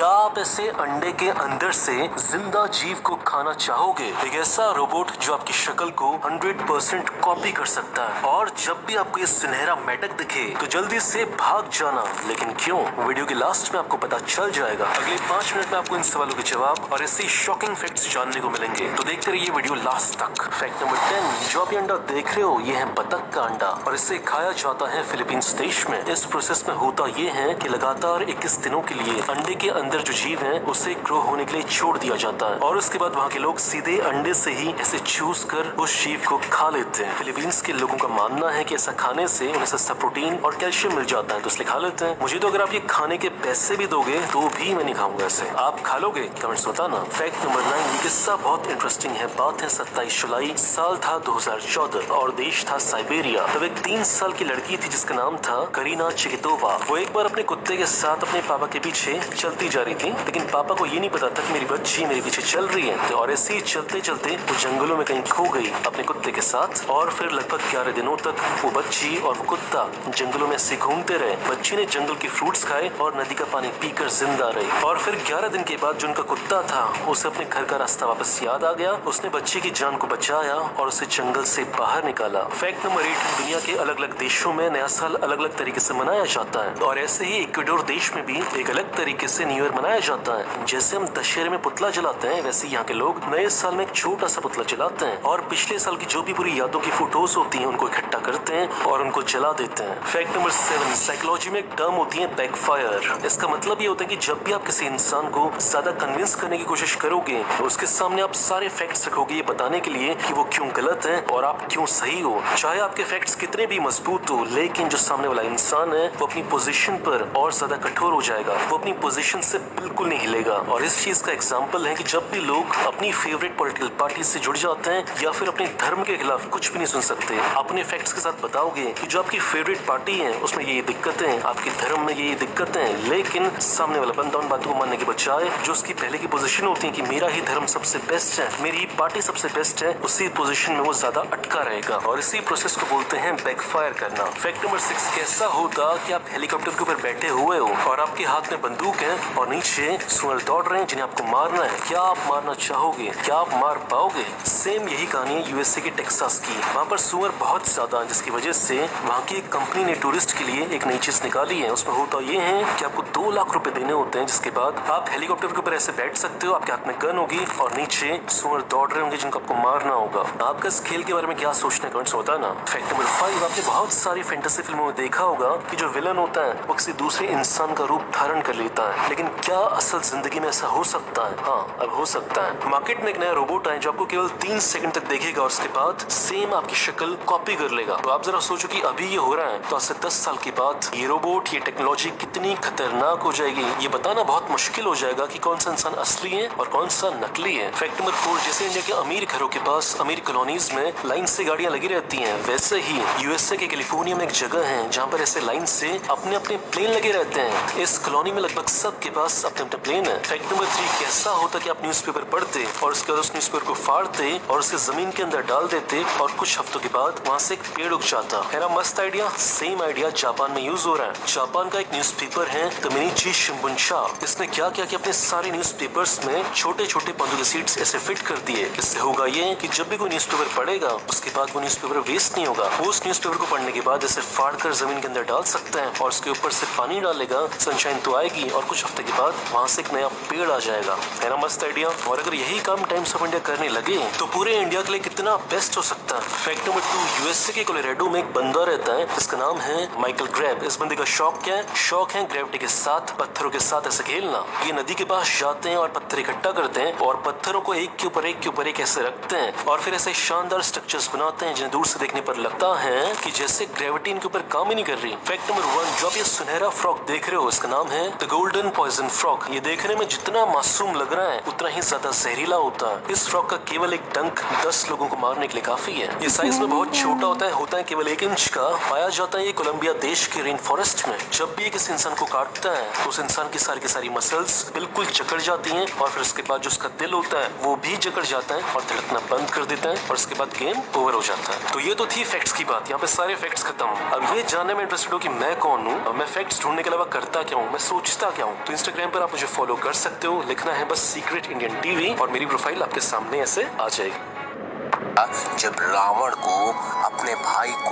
क्या आप ऐसे अंडे के अंदर से जिंदा जीव को खाना चाहोगे? एक ऐसा रोबोट जो आपकी शक्ल को 100% कॉपी कर सकता है। और जब भी आपको ये सुनहरा मेढक दिखे तो जल्दी से भाग जाना। लेकिन क्यों? वीडियो के लास्ट में आपको पता चल जाएगा। अगले 5 मिनट में आपको इन सवालों के जवाब और ऐसे शॉकिंग फैक्ट्स जानने को मिलेंगे, तो देखते रहिए वीडियो लास्ट तक। फैक्ट नंबर 10, जो आप ये अंडा देख रहे हो ये है बतख का अंडा और इसे खाया जाता है फिलीपींस देश में। इस प्रोसेस में होता ये है कि लगातार 21 दिनों के लिए अंडे के अंदर जो जीव है उसे ग्रो होने के लिए छोड़ दिया जाता है और उसके बाद वहाँ के लोग सीधे अंडे से ही ऐसे चूस कर उस जीव को खा लेते हैं। फिलीपींस के लोगों का मानना है कि ऐसा खाने से उन्हें सस्ता प्रोटीन और कैल्शियम मिल जाता है, तो इसलिए खा लेते हैं। मुझे तो अगर आप ये खाने के पैसे भी दोगे तो भी मैं नहीं खाऊंगा इसे। आप खा लोगे? कमेंट्स बताना। फैक्ट नंबर 9, ये किस्सा बहुत इंटरेस्टिंग है। बात है 27 जुलाई, साल था 2014 और देश था साइबेरिया। तब एक 3 साल की लड़की थी जिसका नाम था करीना चिकितोवा। वो एक बार अपने कुत्ते के साथ अपने पापा के पीछे चलती जा रही थी, लेकिन पापा को ये नहीं पता था कि मेरी बच्ची मेरे पीछे चल रही है। तो और ऐसे ही चलते चलते वो जंगलों में कहीं खो गई अपने कुत्ते के साथ और फिर लगभग 11 दिनों तक वो बच्ची और वो कुत्ता जंगलों में से घूमते रहे। बच्ची ने जंगल के फ्रूट्स खाए और नदी का पानी पीकर जिंदा रही। और फिर 11 दिन के बाद जो उनका कुत्ता था उसे अपने घर का रास्ता वापस याद आ गया। उसने बच्ची की जान को बचाया और उसे जंगल से बाहर निकाला। फैक्ट नंबर 8, दुनिया के अलग अलग देशों में नया साल अलग अलग तरीके से मनाया जाता है और ऐसे ही इक्वाडोर देश में भी एक अलग तरीके से न्यू ईयर मनाया जाता है। जैसे हम दशहरे में पुतला जलाते हैं वैसे यहाँ के लोग नए साल में एक छोटा सा पुतला जलाते हैं और पिछले साल की जो भी बुरी यादों की फोटोज होती हैं उनको इकट्ठा करते हैं और उनको जला देते हैं। फैक्ट नंबर 7, साइकोलॉजी में एक टर्म होती है बैकफायर। इसका मतलब ये होता है कि जब भी आप किसी इंसान को ज्यादा कन्विंस करने की कोशिश करोगे तो उसके सामने आप सारे फैक्ट्स रखोगे ये बताने के लिए कि वो क्यों गलत है और आप क्यों सही हो। चाहे आपके फैक्ट्स कितने भी मजबूत हो, लेकिन जो सामने वाला इंसान है वो अपनी पोजीशन पर और ज्यादा कठोर हो जाएगा। वो अपनी पोजीशन से बिल्कुल नहीं हिलेगा। और इस चीज का एग्जांपल है कि जब भी लोग अपनी फेवरेट पॉलिटिकल पार्टी से जुड़ जाते हैं या फिर अपने धर्म के खिलाफ कुछ भी नहीं सुन सकते, अपने फैक्ट्स के साथ बताओगे कि जो आपकी फेवरेट पार्टी है उसमें ये दिक्कतें, आपके धर्म में ये दिक्कतें, लेकिन सामने वाला बंदा उन बातों को मानने के बजाय जो उसकी पहले की पोजीशन होती है कि मेरा ही धर्म सबसे बेस्ट है, मेरी ही पार्टी सबसे बेस्ट है, उसी पोजीशन में वो ज्यादा अटका रहेगा और इसी प्रोसेस को बोलते हैं बैकफायर करना। फैक्ट नंबर 6, कैसा होता कि आप हेलीकॉप्टर के ऊपर बैठे हुए हो और आपके हाथ में बंदूक है और नीचे सुअर दौड़ रहे हैं जिन्हें आपको मारना है। क्या आप मारना चाहोगे? क्या आप मार पाओगे? सेम यही कहानी है यूएसए के टेक्सास की। वहाँ पर सुअर बहुत ज्यादा है जिसकी वजह से वहाँ की एक कंपनी ने टूरिस्ट के लिए एक नई चीज निकाली है। उसमें होता ये है कि आपको 2 लाख रुपए देने होते हैं, जिसके बाद आप हेलीकॉप्टर के ऊपर ऐसे बैठ सकते हो, आपके हाथ में गन होगी और नीचे सुअर दौड़ रहे होंगे जिनको आपको मारना होगा। आपका इस खेल के बारे में क्या सोचना है कमेंट्स होता है ना। फैक्ट नंबर 5, आपने बहुत सारी फैंटेसी फिल्मों में देखा होगा कि जो विलन होता है वो किसी दूसरे इंसान का रूप धारण कर लेता है, लेकिन क्या असल जिंदगी में ऐसा हो सकता है? हाँ, अब हो सकता है। मार्केट में एक नया रोबोट है जो आपको केवल 3 सेकंड तक देखेगा और उसके बाद सेम आपकी शक्ल कॉपी कर लेगा। तो आप जरा सोचो कि अभी ये हो रहा है तो आज से 10 साल के बाद ये रोबोट, ये टेक्नोलॉजी कितनी खतरनाक हो जाएगी। ये बताना बहुत मुश्किल हो जाएगा कि कौन सा इंसान असली है और कौन सा नकली है। फैक्ट नंबर 4, जैसे इंडिया के अमीर घरों के पास अमीर कॉलोनीज में लाइन से गाड़ियां लगी रहती हैं, वैसे ही यूएसए के कैलिफोर्निया में एक जगह है जहाँ पर ऐसे लाइन से अपने अपने प्लेन लगे रहते हैं। इस कॉलोनी में लगभग सबके पास अपने अपने प्लेन है। फैक्ट नंबर 3, कैसा होता कि आप न्यूज़पेपर पढ़ते और उसके बाद उस न्यूज़पेपर को फाड़ते और उसे जमीन के अंदर डाल देते और कुछ हफ्तों के बाद वहाँ से एक पेड़ उग जाता है ना। मस्त आइडिया। सेम आइडिया जापान में यूज हो रहा है। जापान का एक न्यूज़पेपर है द मिनिची शिंबुंशा। इसने क्या किया कि अपने सारे न्यूज़पेपर्स में छोटे छोटे बंदूक के सीड्स ऐसे फिट कर दिए। इससे होगा ये कि जब भी कोई न्यूज़पेपर पढ़ेगा उसके बाद वो न्यूज़पेपर वेस्ट नहीं होगा। वो उस न्यूज़पेपर को पढ़ने के बाद इसे फाड़ कर जमीन के अंदर डाल सकता है और उसके ऊपर से पानी डालेगा, सनशाइन तो आएगी और कुछ हफ्ते के बाद वहाँ से एक नया पेड़ आ जाएगा। है ना मस्त आइडिया। और अगर यही काम टाइम्स ऑफ इंडिया करने लगे तो पूरे इंडिया के लिए कितना बेस्ट हो सकता है। फैक्ट नंबर 2, यूएसए के कोलोराडो में एक बंदा रहता है जिसका नाम है माइकल ग्रेब। इस बंदे का शौक क्या है? शौक है ग्रेविटी के साथ, पत्थरों के साथ ऐसे खेलना। ये नदी के पास जाते हैं और पत्थर इकट्ठा करते हैं और पत्थरों को एक के ऊपर एक ऐसे रखते हैं और फिर ऐसे शानदार स्ट्रक्चर्स बनाते हैं जिन्हें दूर से देखने पर लगता है कि जैसे ग्रेविटी इनके ऊपर काम ही नहीं कर रही। फैक्ट नंबर 1, जो आप ये सुनहरा फ्रॉक देख रहे हो इसका नाम है द गोल्डन पॉइजन फ्रॉक। ये देखने में जितना मासूम लग रहा है उतना ही ज्यादा जहरीला होता है। इस फ्रॉक का केवल एक डंक 10 लोगों को मारने के लिए काफी है। ये साइज में बहुत छोटा होता है केवल 1 इंच का। पाया जाता है ये कोलंबिया देश के रेन फॉरेस्ट में। जब भी ये किसी इंसान को काटता है तो उस इंसान की सारी मसल्स बिल्कुल जकड़ जाती हैं और फिर उसके बाद जो उसका दिल होता है वो भी जकड़ जाता है और धड़कना बंद कर देता है और उसके बाद गेम ओवर हो जाता है। तो ये तो थी फैक्ट्स की बात। यहाँ पे सारे फैक्ट्स खत्म। अब ये जानने में इंटरेस्टेड हो कि मैं कौन हूँ और मैं फैक्ट्स ढूंढने के अलावा करता क्या हूँ, मैं सोचता क्या हूँ, तो इंस्टाग्राम इंस्टाग्राम पर आप मुझे फॉलो कर सकते हो, लिखना है बस सीक्रेट इंडियन टीवी और मेरी प्रोफाइल आपके सामने ऐसे आ जाएगी। जब रावण को अपने भाई को